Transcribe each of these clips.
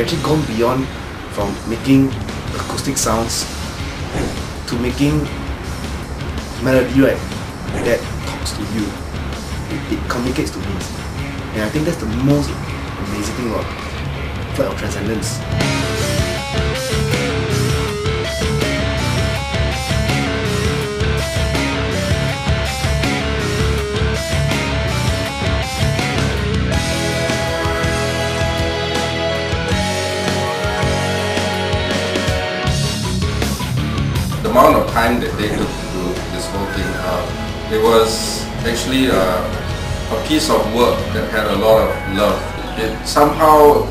actually gone beyond from making acoustic sounds to making melody, right, that talks to you. It communicates to me. And I think that's the most amazing thing about Flight of Transcendence. The amount of time that they took to do this whole thing, it was actually a piece of work that had a lot of love. It somehow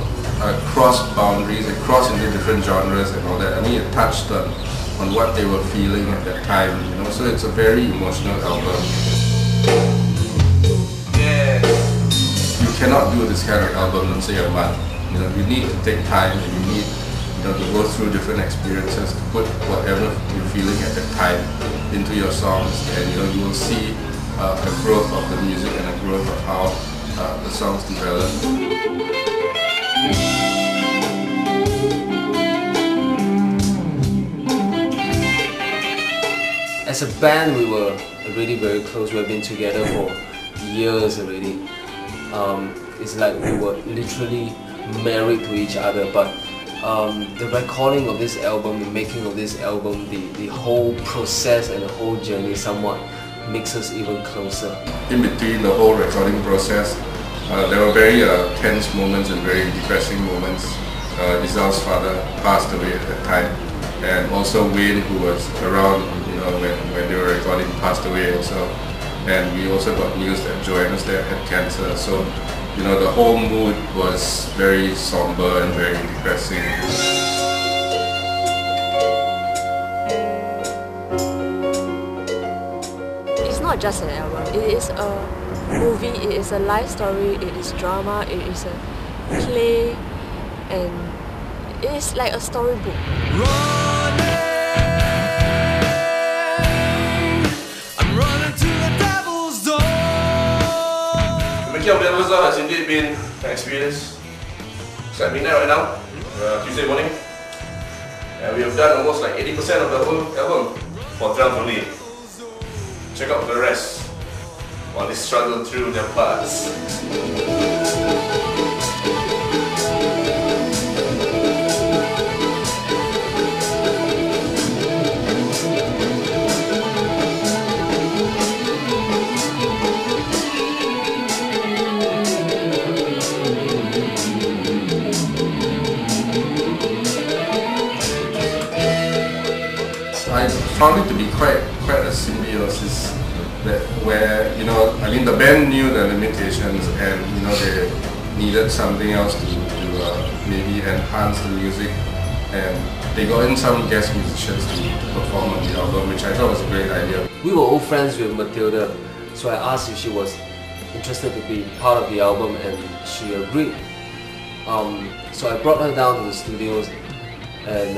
crossed boundaries, it crossed into different genres and all that. I mean, it touched on what they were feeling at that time, you know. So it's a very emotional album. Yeah. You cannot do this kind of album in say a month. You know, you need to take time and you need, you know, to go through different experiences to put whatever you're feeling at that time into your songs, and you know, you will see a growth of the music and a growth of how the songs develop. As a band, we were already very close. We have been together for years already. It's like we were literally married to each other, but the recording of this album, the making of this album, the whole process and the whole journey somewhat makes us even closer. In between the whole recording process, there were very tense moments and very depressing moments. Ezal's father passed away at that time, and also Wayne, who was around, you know, when they were recording, passed away also. And we also got news that Joanna's dad had cancer, so you know, the whole mood was very somber and very depressing. It's not just an album, it is a movie, it is a life story, it is drama, it is a play, and it is like a storybook. Making of the Ezal has indeed been an experience. It's like midnight right now, Tuesday morning. And we have done almost like 80% of the whole album for drums only. Check out the rest while they struggle through their parts. I found it to be quite a symbiosis, that where, you know, I mean, the band knew the limitations and, you know, they needed something else to maybe enhance the music, and they got in some guest musicians to perform on the album, which I thought was a great idea. We were old friends with Mathilda, so I asked if she was interested to be part of the album, and she agreed. So I brought her down to the studios, and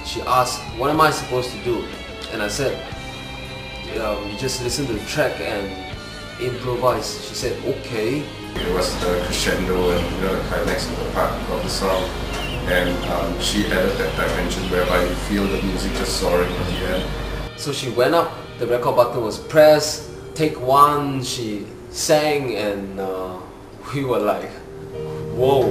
she asked, what am I supposed to do? And I said, you just listen to the track and improvise. She said, okay. It was the crescendo and, you know, the climax of the part of the song, and she added that dimension whereby you feel the music just soaring at the end. So she went up, the record button was pressed, take one, she sang, and we were like, whoa.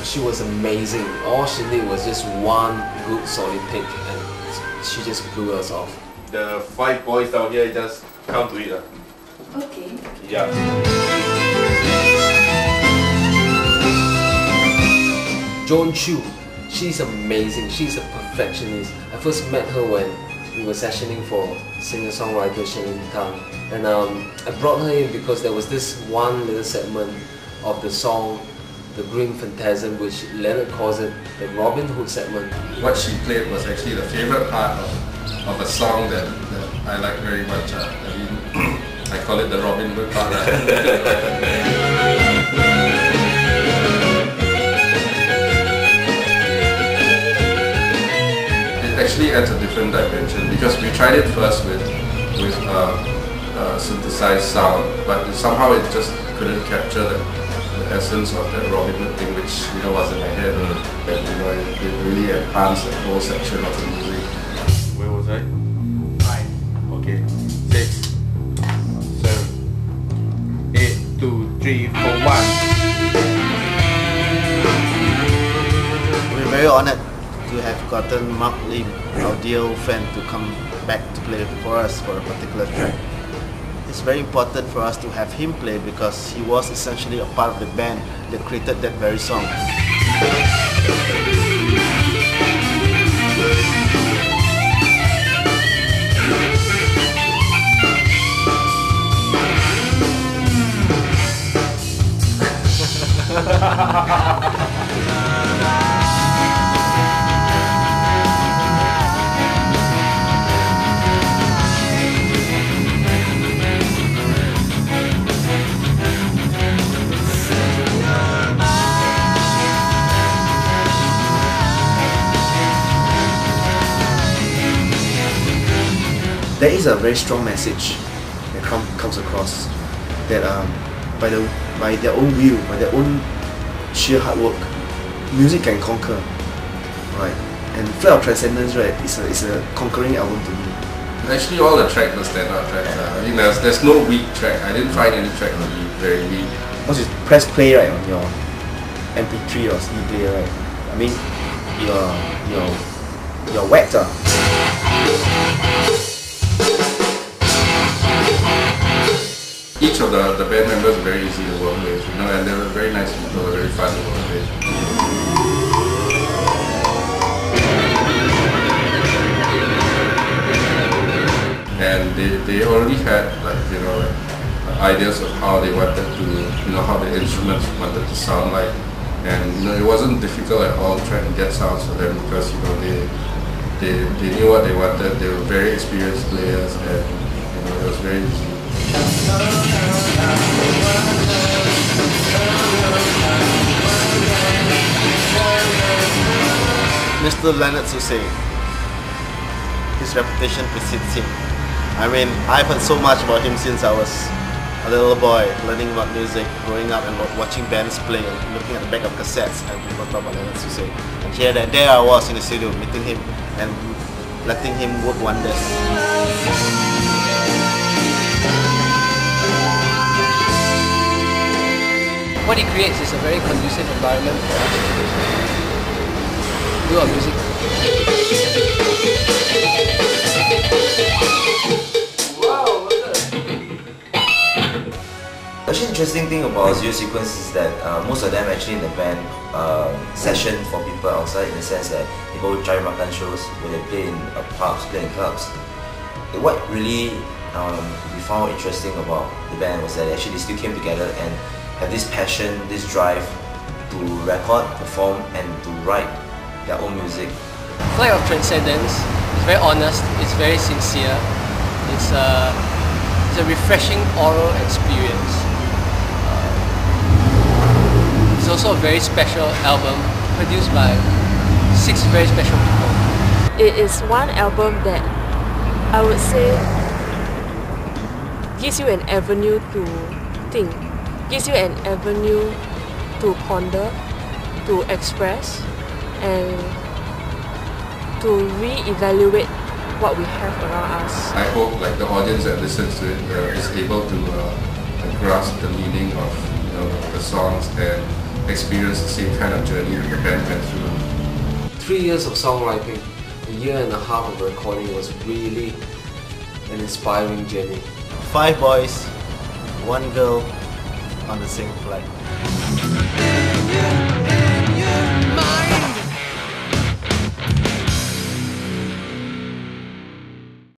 She was amazing. All she did was just one good solid take, and she just blew us off. The 5 boys down here just come to it. Okay. Yeah. Joan Chu, she's amazing, she's a perfectionist. I first met her when we were sessioning for singer-songwriter Shannon Tang, and I brought her in because there was this one little segment of the song The Green Phantasm, which Leonard calls it the Robin Hood segment. What she played was actually the favorite part of a song that I like very much. I mean, I call it the Robin Hood part. It actually adds a different dimension because we tried it first with synthesized sound, but somehow it just couldn't capture the essence of that Robin Hood thing, which was in my head. And it really enhanced the whole section of the music. Where was I? 5. Okay. 6, 7, 8, 2, 3, 4, 1. We're very honored to have gotten Mark Lim, our dear old friend, to come back to play for us for a particular track. It's very important for us to have him play because he was essentially a part of the band that created that very song. There is a very strong message that comes across that by their own will, by their own sheer hard work, music can conquer, right? And Flight of Transcendence, right, is a conquering album to me. Actually, all the tracks are standout tracks. I mean, there's no weak track. I didn't find any track to be very weak. Once you press play, right, on your MP3 or CD player, right, I mean, you're wet. Each of the band members are very easy to work with, and they were very nice people, very fun to work with. And they already had ideas of how they wanted to, how the instruments wanted to sound like, and it wasn't difficult at all trying to get sounds for them because they knew what they wanted. They were very experienced players, and it was very easy. Mr. Leonard Soosay, his reputation precedes him. I mean, I've heard so much about him since I was a little boy, learning about music, growing up and watching bands play and looking at the back of cassettes and people talk about Leonard Soosay. And there I was in the studio meeting him and letting him work wonders. What he creates is a very conducive environment for us to do our music. Wow, what's that? Actually, interesting thing about Zero Sequence is that most of them actually in the band session for people outside, in the sense that they go Cari Makan shows where they play in pubs, play in clubs. What really we found interesting about the band was that actually they still came together and have this passion, this drive to record, perform and to write their own music. Flight of Transcendence is very honest, it's very sincere, it's a refreshing oral experience. It's also a very special album produced by 6 very special people. It is one album that I would say gives you an avenue to think, gives you an avenue to ponder, to express, and to re-evaluate what we have around us. I hope the audience that listens to it is able to grasp the meaning of the songs and experience the same kind of journey that the band went through. 3 years of songwriting, a year and a half of recording was really an inspiring journey. 5 boys, 1 girl on the same flight.